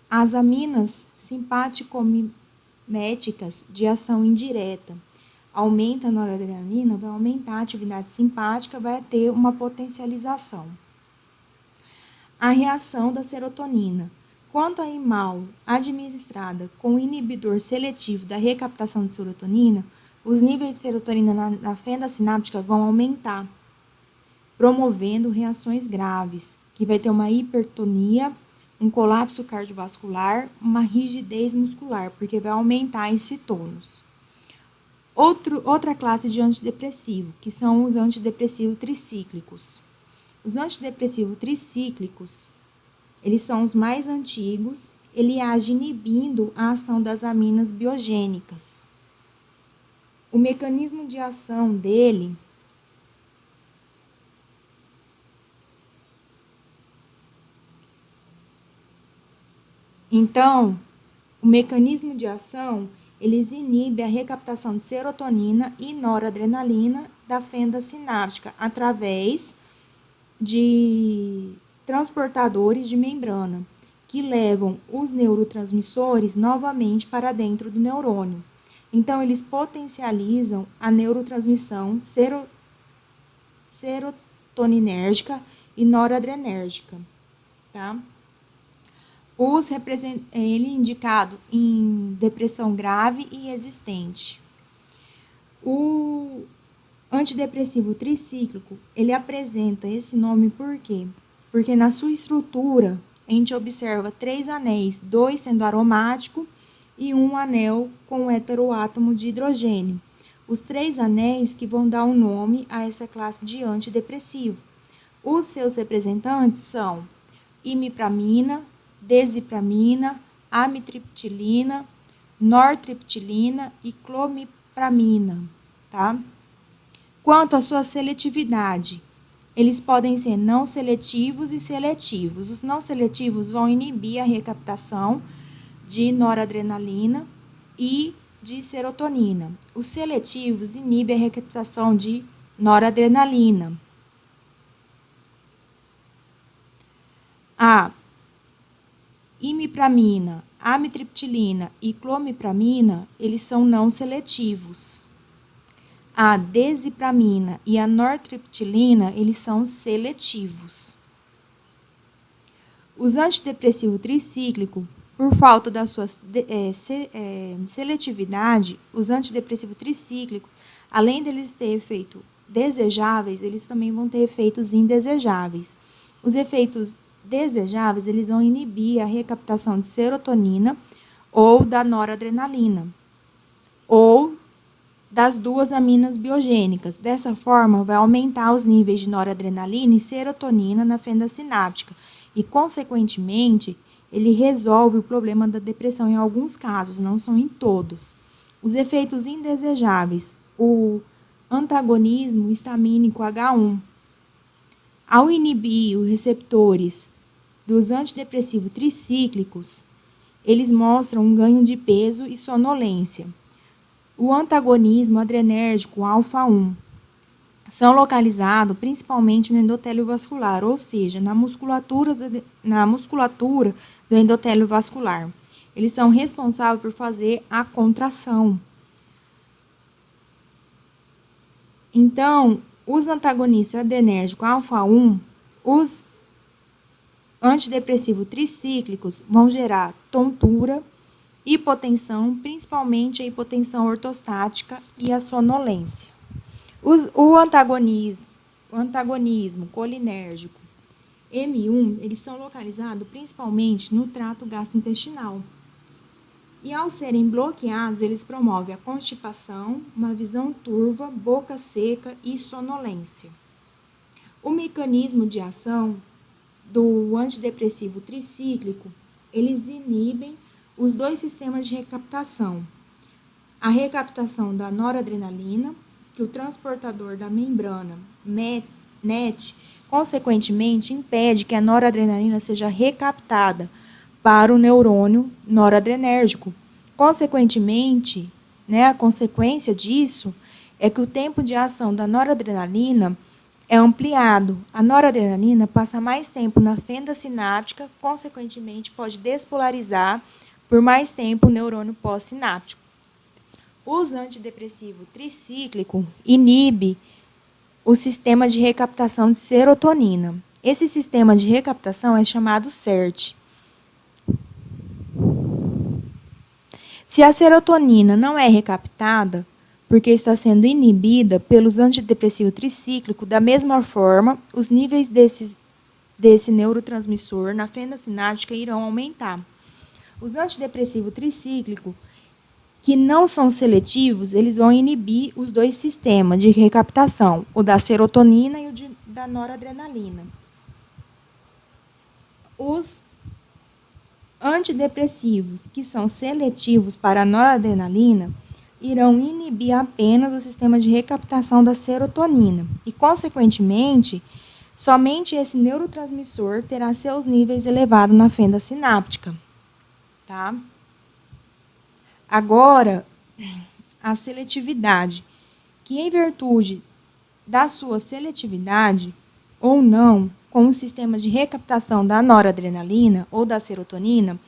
As aminas simpaticomiméticas de ação indireta. Aumenta a noradrenalina, vai aumentar a atividade simpática, vai ter uma potencialização. A reação da serotonina. Quanto à IMAL administrada com o inibidor seletivo da recaptação de serotonina, os níveis de serotonina na fenda sináptica vão aumentar, promovendo reações graves, que vai ter uma hipertonia, um colapso cardiovascular, uma rigidez muscular, porque vai aumentar esse tônus. Outra classe de antidepressivo, que são os antidepressivos tricíclicos. Os antidepressivos tricíclicos, eles são os mais antigos, ele age inibindo a ação das aminas biogênicas. O mecanismo de ação dele eles inibem a recaptação de serotonina e noradrenalina da fenda sináptica através de transportadores de membrana, que levam os neurotransmissores novamente para dentro do neurônio. Então, eles potencializam a neurotransmissão serotoninérgica e noradrenérgica. Tá? Ele é indicado em depressão grave e resistente. O antidepressivo tricíclico, ele apresenta esse nome por quê? Porque na sua estrutura, a gente observa 3 anéis, 2 sendo aromático e 1 anel com heteroátomo de hidrogênio. Os 3 anéis que vão dar o nome a essa classe de antidepressivo. Os seus representantes são imipramina, desipramina, amitriptilina, nortriptilina e clomipramina, tá? Quanto à sua seletividade, eles podem ser não seletivos e seletivos. Os não seletivos vão inibir a recaptação de noradrenalina e de serotonina. Os seletivos inibem a recaptação de noradrenalina. A imipramina, amitriptilina e clomipramina, eles são não seletivos. A desipramina e a nortriptilina, eles são seletivos. Os antidepressivos tricíclicos, por falta da sua seletividade, os antidepressivos tricíclicos, além deles ter efeito desejáveis, eles também vão ter efeitos indesejáveis. Os efeitos desejáveis, eles vão inibir a recaptação de serotonina ou da noradrenalina, ou das duas aminas biogênicas. Dessa forma, vai aumentar os níveis de noradrenalina e serotonina na fenda sináptica e, consequentemente, ele resolve o problema da depressão em alguns casos, não são em todos. Os efeitos indesejáveis, o antagonismo histamínico H1. Ao inibir os receptores dos antidepressivos tricíclicos, eles mostram um ganho de peso e sonolência. O antagonismo adrenérgico alfa-1 são localizados principalmente no endotélio vascular, ou seja, na musculatura do endotélio vascular. Eles são responsáveis por fazer a contração. Então, os antagonistas adrenérgicos alfa-1, os antidepressivos tricíclicos vão gerar tontura, hipotensão, principalmente a hipotensão ortostática e a sonolência. O antagonismo colinérgico M1, eles são localizados principalmente no trato gastrointestinal. E ao serem bloqueados, eles promovem a constipação, uma visão turva, boca seca e sonolência. O mecanismo de ação do antidepressivo tricíclico, eles inibem os dois sistemas de recaptação. A recaptação da noradrenalina, que o transportador da membrana NET, consequentemente, impede que a noradrenalina seja recaptada para o neurônio noradrenérgico. Consequentemente, a consequência disso é que o tempo de ação da noradrenalina é ampliado. A noradrenalina passa mais tempo na fenda sináptica, consequentemente, pode despolarizar por mais tempo o neurônio pós-sináptico. Os antidepressivos tricíclicos inibem o sistema de recaptação de serotonina. Esse sistema de recaptação é chamado SERT. Se a serotonina não é recaptada, porque está sendo inibida pelos antidepressivos tricíclicos, da mesma forma, os níveis desse neurotransmissor na fenda sináptica irão aumentar. Os antidepressivos tricíclicos, que não são seletivos, eles vão inibir os dois sistemas de recaptação, o da serotonina e o da noradrenalina. Os antidepressivos, que são seletivos para a noradrenalina, irão inibir apenas o sistema de recaptação da serotonina e, consequentemente, somente esse neurotransmissor terá seus níveis elevados na fenda sináptica. Tá? Agora, a seletividade, que em virtude da sua seletividade ou não, com o sistema de recaptação da noradrenalina ou da serotonina,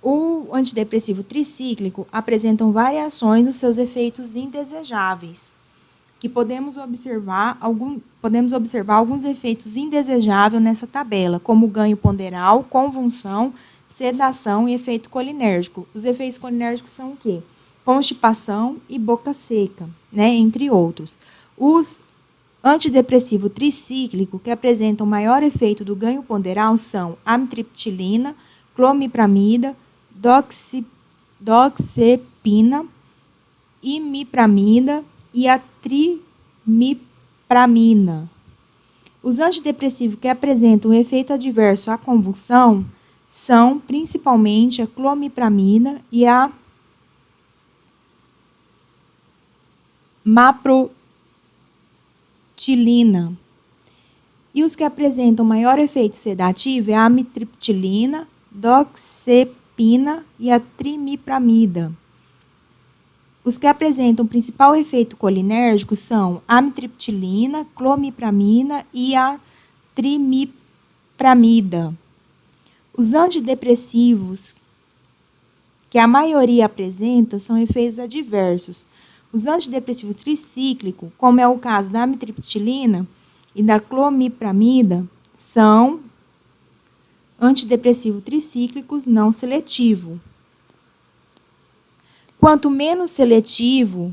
o antidepressivo tricíclico apresenta variações nos seus efeitos indesejáveis, que podemos observar alguns efeitos indesejáveis nessa tabela, como ganho ponderal, convulsão, sedação e efeito colinérgico. Os efeitos colinérgicos são o quê? Constipação e boca seca, entre outros. Os antidepressivo tricíclico, que apresentam maior efeito do ganho ponderal, são amitriptilina, clomipramida, doxepina, imipramida e a trimipramina. Os antidepressivos que apresentam efeito adverso à convulsão são principalmente a clomipramida e a maprotilina. E os que apresentam maior efeito sedativo é a amitriptilina, doxepina e a trimipramida. Os que apresentam principal efeito colinérgico são a amitriptilina, clomipramina e a trimipramida. Os antidepressivos que a maioria apresenta são efeitos adversos. Os antidepressivos tricíclicos, como é o caso da amitriptilina e da clomipramida, são antidepressivos tricíclicos não seletivos. Quanto menos seletivo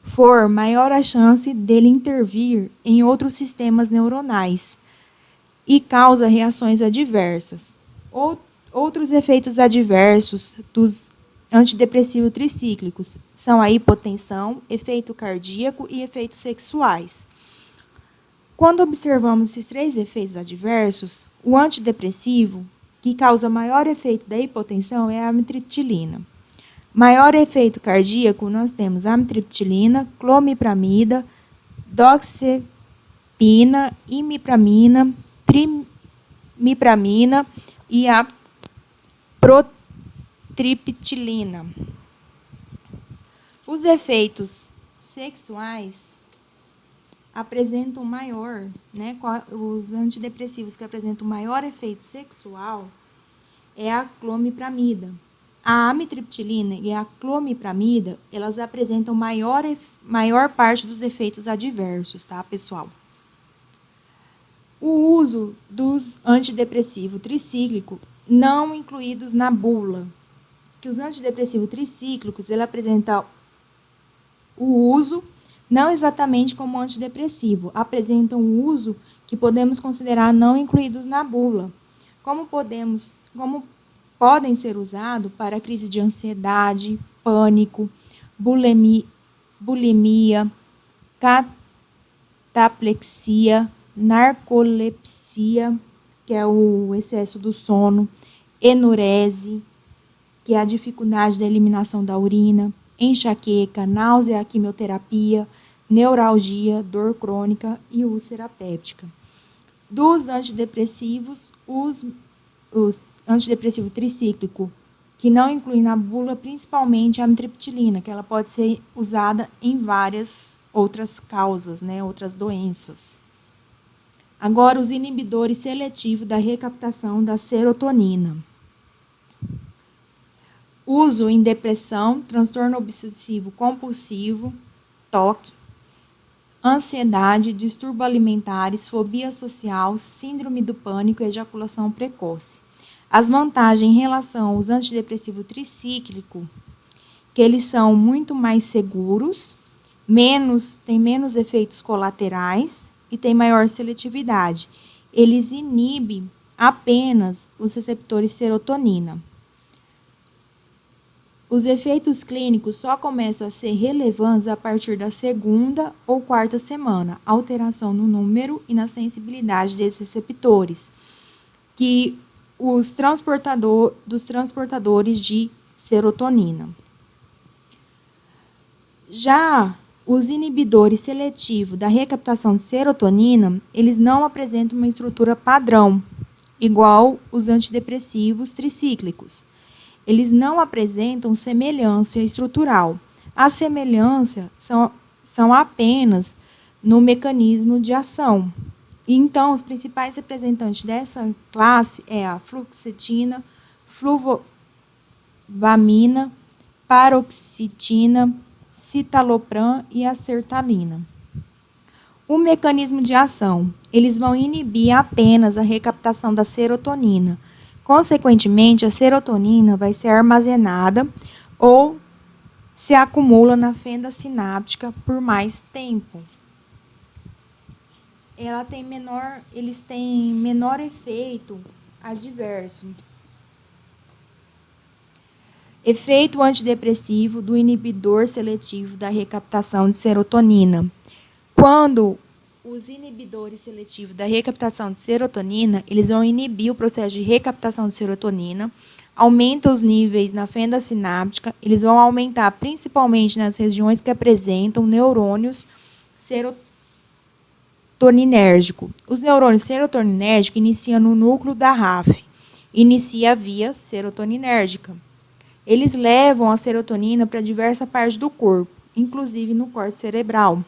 for, maior a chance dele intervir em outros sistemas neuronais e causa reações adversas. Outros efeitos adversos dos antidepressivos tricíclicos são a hipotensão, efeito cardíaco e efeitos sexuais. Quando observamos esses 3 efeitos adversos, o antidepressivo que causa maior efeito da hipotensão é a amitriptilina. Maior efeito cardíaco, nós temos amitriptilina, clomipramida, doxepina, imipramina, trimipramina e a protriptilina. Os efeitos sexuais apresentam maior, né, os antidepressivos que apresentam maior efeito sexual é a clomipramida. A amitriptilina e a clomipramida, elas apresentam maior parte dos efeitos adversos, tá, pessoal? O uso dos antidepressivos tricíclicos não incluídos na bula, que os antidepressivos tricíclicos, ele apresenta o uso não exatamente como antidepressivo, apresentam o uso que podemos considerar não incluídos na bula, como podem ser usados para crise de ansiedade, pânico, bulimia, cataplexia, narcolepsia, que é o excesso do sono, enurese, que é a dificuldade da eliminação da urina, enxaqueca, náusea, quimioterapia, neuralgia, dor crônica e úlcera péptica. Dos antidepressivos, os antidepressivo tricíclico, que não inclui na bula principalmente a amitriptilina, que ela pode ser usada em várias outras causas, né, outras doenças. Agora, os inibidores seletivos da recaptação da serotonina. Uso em depressão, transtorno obsessivo compulsivo, TOC, ansiedade, distúrbios alimentares, fobia social, síndrome do pânico e ejaculação precoce. As vantagens em relação aos antidepressivos tricíclicos, que eles são muito mais seguros, têm menos efeitos colaterais e têm maior seletividade. Eles inibem apenas os receptores serotonina. Os efeitos clínicos só começam a ser relevantes a partir da 2ª ou 4ª semana, alteração no número e na sensibilidade desses receptores, que dos transportadores de serotonina. Já os inibidores seletivos da recaptação de serotonina, eles não apresentam uma estrutura padrão, igual os antidepressivos tricíclicos. Eles não apresentam semelhança estrutural. As semelhanças são apenas no mecanismo de ação. Então, os principais representantes dessa classe é a fluoxetina, fluvamina, paroxetina, citalopram e a sertralina. O mecanismo de ação, eles vão inibir apenas a recaptação da serotonina. Consequentemente, a serotonina vai ser armazenada ou se acumula na fenda sináptica por mais tempo. Eles têm menor efeito adverso. Efeito antidepressivo do inibidor seletivo da recaptação de serotonina. Quando os inibidores seletivos da recaptação de serotonina, eles vão inibir o processo de recaptação de serotonina, aumenta os níveis na fenda sináptica, eles vão aumentar principalmente nas regiões que apresentam neurônios serotoninérgicos. Os neurônios serotoninérgicos iniciam no núcleo da RAF, inicia a via serotoninérgica. Eles levam a serotonina para diversas partes do corpo, inclusive no córtex cerebral.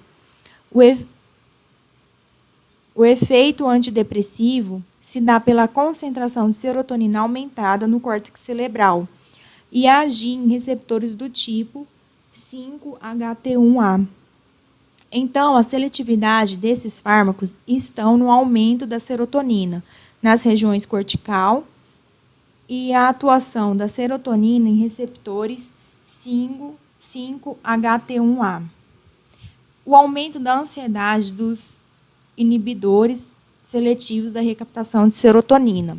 O efeito antidepressivo se dá pela concentração de serotonina aumentada no córtex cerebral e agir em receptores do tipo 5-HT1A. Então, a seletividade desses fármacos estão no aumento da serotonina nas regiões cortical e a atuação da serotonina em receptores 5-HT1A. o aumento da ansiedade dos inibidores seletivos da recaptação de serotonina.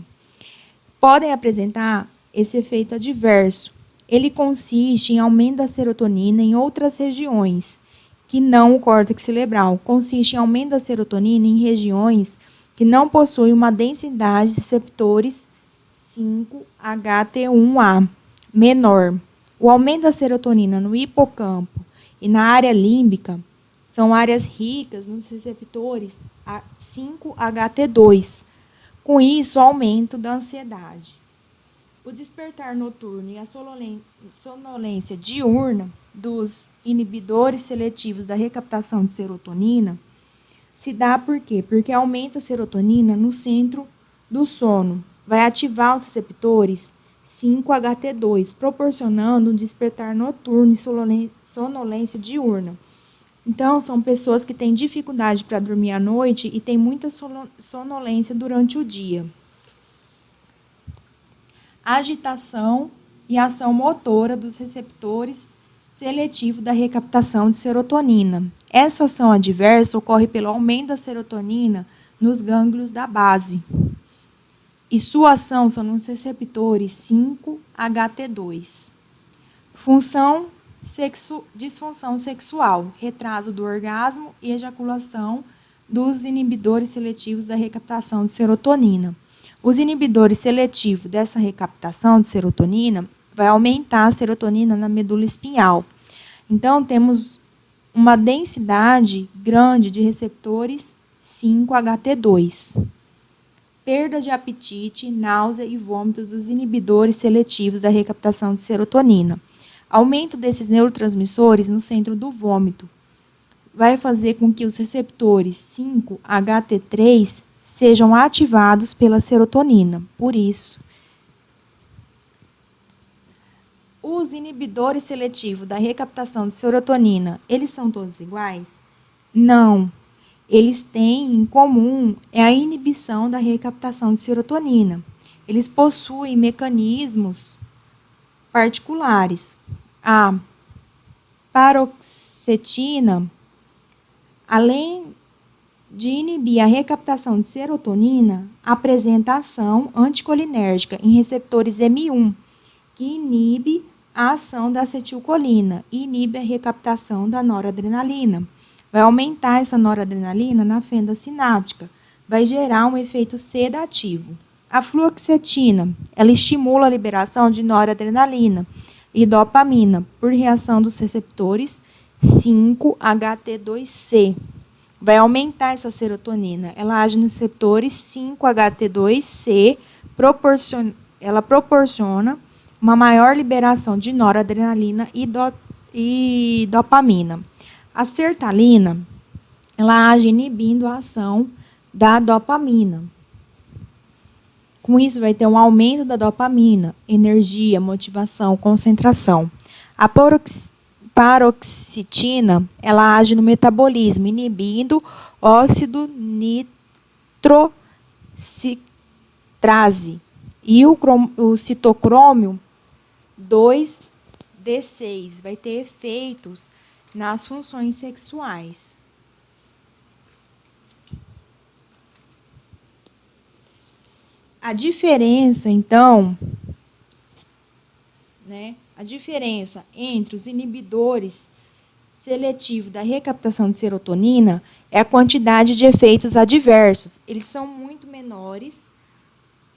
Podem apresentar esse efeito adverso. Ele consiste em aumento da serotonina em outras regiões, que não o córtex cerebral. Consiste em aumento da serotonina em regiões que não possuem uma densidade de receptores 5-HT1A menor. O aumento da serotonina no hipocampo e na área límbica são áreas ricas nos receptores 5-HT2. Com isso, aumento da ansiedade. O despertar noturno e a sonolência diurna dos inibidores seletivos da recaptação de serotonina se dá por quê? Porque aumenta a serotonina no centro do sono. Vai ativar os receptores 5-HT2, proporcionando um despertar noturno e sonolência diurna. Então, são pessoas que têm dificuldade para dormir à noite e têm muita sonolência durante o dia. Agitação e ação motora dos receptores seletivos da recaptação de serotonina. Essa ação adversa ocorre pelo aumento da serotonina nos gânglios da base. E sua ação são nos receptores 5-HT2. Disfunção sexual, retraso do orgasmo e ejaculação dos inibidores seletivos da recaptação de serotonina. Os inibidores seletivos dessa recaptação de serotonina vai aumentar a serotonina na medula espinhal. Então, temos uma densidade grande de receptores 5-HT2. Perda de apetite, náusea e vômitos dos inibidores seletivos da recaptação de serotonina. Aumento desses neurotransmissores no centro do vômito vai fazer com que os receptores 5-HT3 sejam ativados pela serotonina. Por isso, os inibidores seletivos da recaptação de serotonina, eles são todos iguais? Não. Eles têm em comum a inibição da recaptação de serotonina. Eles possuem mecanismos particulares. A paroxetina, além de inibir a recaptação de serotonina, apresenta ação anticolinérgica em receptores M1, que inibe a ação da acetilcolina e inibe a recaptação da noradrenalina. Vai aumentar essa noradrenalina na fenda sináptica, vai gerar um efeito sedativo. A fluoxetina, ela estimula a liberação de noradrenalina e dopamina por reação dos receptores 5-HT2C. Vai aumentar essa serotonina. Ela age nos receptores 5-HT2C, ela proporciona uma maior liberação de noradrenalina e dopamina. A sertralina, ela age inibindo a ação da dopamina. Com isso, vai ter um aumento da dopamina, energia, motivação, concentração. A paroxetina, ela age no metabolismo, inibindo óxido nitrocitrase. E o citocrômio 2D6 vai ter efeitos nas funções sexuais. A diferença, então, a diferença entre os inibidores seletivos da recaptação de serotonina é a quantidade de efeitos adversos. Eles são muito menores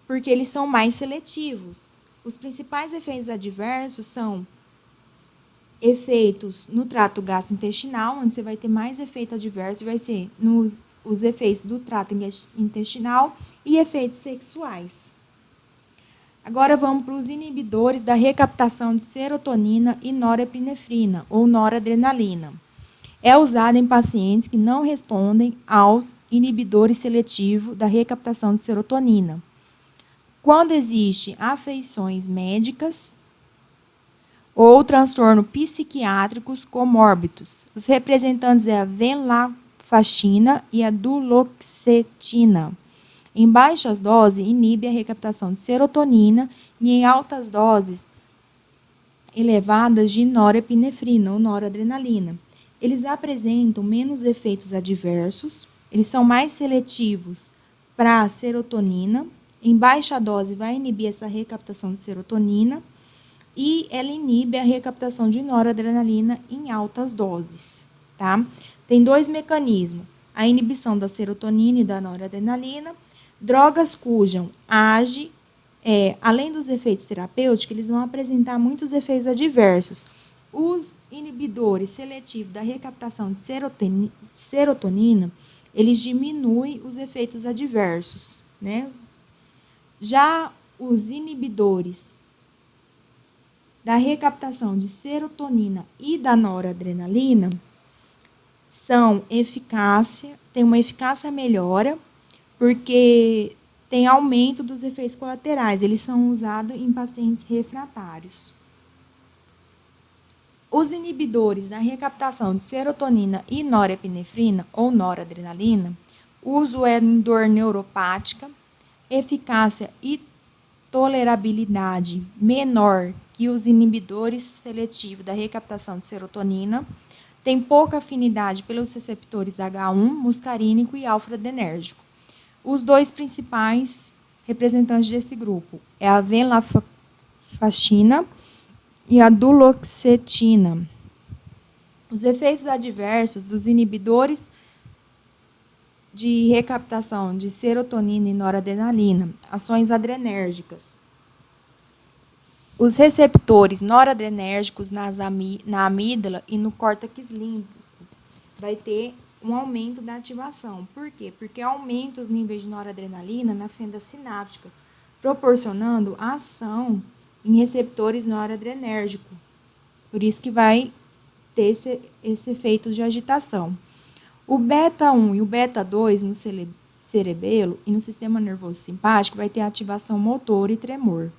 porque eles são mais seletivos. Os principais efeitos adversos são efeitos no trato gastrointestinal, onde você vai ter mais efeito adverso, vai ser os efeitos do trato intestinal e efeitos sexuais. Agora vamos para os inibidores da recaptação de serotonina e norepinefrina, ou noradrenalina. É usado em pacientes que não respondem aos inibidores seletivos da recaptação de serotonina. Quando existem afeições médicas ou transtornos psiquiátricos comórbidos. Os representantes é a venlafaxina e a duloxetina. Em baixas doses, inibe a recaptação de serotonina e em altas doses elevadas de norepinefrina ou noradrenalina. eles apresentam menos efeitos adversos, eles são mais seletivos para a serotonina. Em baixa dose vai inibir essa recaptação de serotonina e ela inibe a recaptação de noradrenalina em altas doses, tá? Tem 2 mecanismos, a inibição da serotonina e da noradrenalina. Drogas cujas além dos efeitos terapêuticos, eles vão apresentar muitos efeitos adversos. Os inibidores seletivos da recaptação de serotonina, eles diminuem os efeitos adversos, né? Já os inibidores da recaptação de serotonina e da noradrenalina têm uma eficácia melhora, porque tem aumento dos efeitos colaterais. Eles são usados em pacientes refratários. Os inibidores da recaptação de serotonina e norepinefrina ou noradrenalina, uso em dor neuropática, eficácia e tolerabilidade menor que os inibidores seletivos da recaptação de serotonina, tem pouca afinidade pelos receptores H1, muscarínico e alfa-adrenérgico. Os 2 principais representantes desse grupo é a venlafaxina e a duloxetina. Os efeitos adversos dos inibidores de recaptação de serotonina e noradrenalina, ações adrenérgicas. Os receptores noradrenérgicos na amígdala e no córtex límbico vai ter um aumento da ativação. Por quê? Porque aumenta os níveis de noradrenalina na fenda sináptica, proporcionando ação em receptores noradrenérgicos. Por isso que vai ter esse efeito de agitação. O beta-1 e o beta-2 no cerebelo e no sistema nervoso simpático vai ter ativação motora e tremor.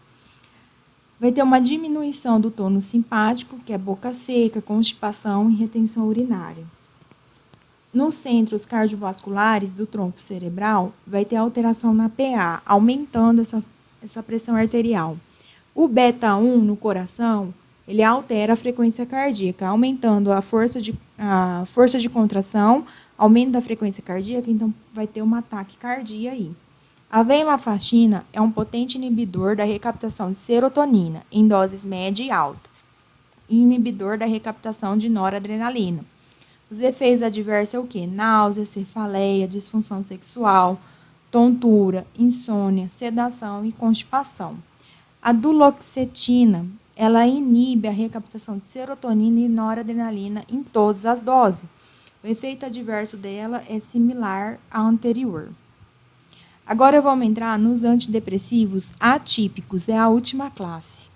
Vai ter uma diminuição do tônus simpático, que é boca seca, constipação e retenção urinária. Nos centros cardiovasculares do tronco cerebral, vai ter alteração na PA, aumentando essa pressão arterial. O beta-1 no coração, ele altera a frequência cardíaca, aumentando a força de contração, aumento da frequência cardíaca, então vai ter um ataque cardíaco aí. A venlafaxina é um potente inibidor da recaptação de serotonina em doses média e alta, e inibidor da recaptação de noradrenalina. Os efeitos adversos é o quê? Náusea, cefaleia, disfunção sexual, tontura, insônia, sedação e constipação. A duloxetina, ela inibe a recaptação de serotonina e noradrenalina em todas as doses. O efeito adverso dela é similar ao anterior. Agora vamos entrar nos antidepressivos atípicos, é a última classe.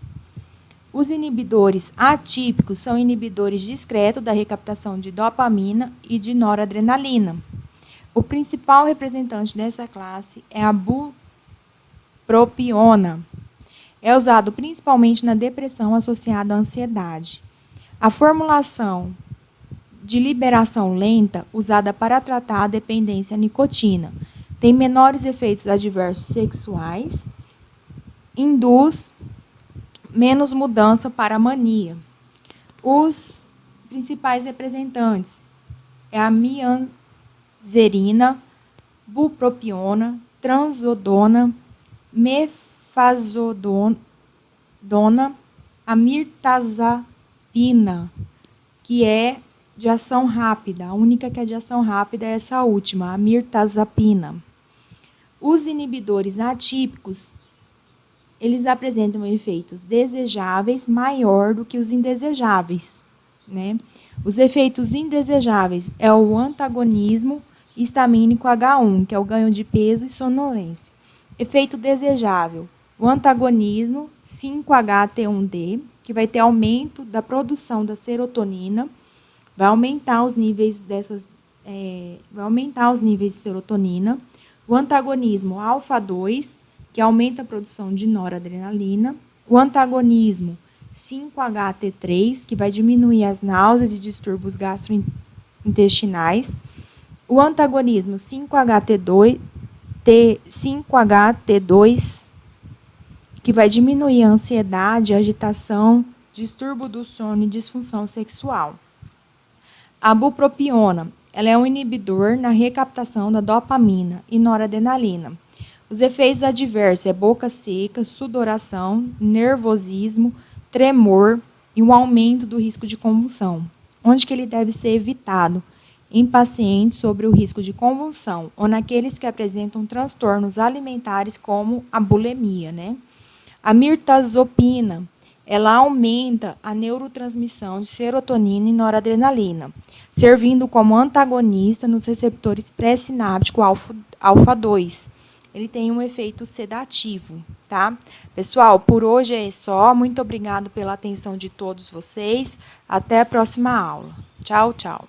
Os inibidores atípicos são inibidores discretos da recaptação de dopamina e de noradrenalina. O principal representante dessa classe é a bupropiona. É usado principalmente na depressão associada à ansiedade. A formulação de liberação lenta, usada para tratar a dependência à nicotina, tem menores efeitos adversos sexuais, induz menos mudança para a mania. Os principais representantes é a mianzerina, bupropiona, transodona, mefazodona, a mirtazapina, que é de ação rápida. A única que é de ação rápida é essa última, a mirtazapina. Os inibidores atípicos, eles apresentam efeitos desejáveis maior do que os indesejáveis, né? Os efeitos indesejáveis é o antagonismo histamínico H1, que é o ganho de peso e sonolência. Efeito desejável, o antagonismo 5-HT1D, que vai ter aumento da produção da serotonina, vai aumentar os níveis de serotonina. O antagonismo alfa-2, que aumenta a produção de noradrenalina. O antagonismo 5-HT3, que vai diminuir as náuseas e distúrbios gastrointestinais. O antagonismo 5-HT2, que vai diminuir a ansiedade, agitação, distúrbio do sono e disfunção sexual. A bupropiona, ela é um inibidor na recaptação da dopamina e noradrenalina. Os efeitos adversos é boca seca, sudoração, nervosismo, tremor e um aumento do risco de convulsão. Onde que ele deve ser evitado? Em pacientes sobre o risco de convulsão ou naqueles que apresentam transtornos alimentares como a bulimia, né? A mirtazapina, ela aumenta a neurotransmissão de serotonina e noradrenalina, servindo como antagonista nos receptores pré-sináptico alfa 2. Ele tem um efeito sedativo, tá? Pessoal, por hoje é só. Muito obrigado pela atenção de todos vocês. Até a próxima aula. Tchau, tchau.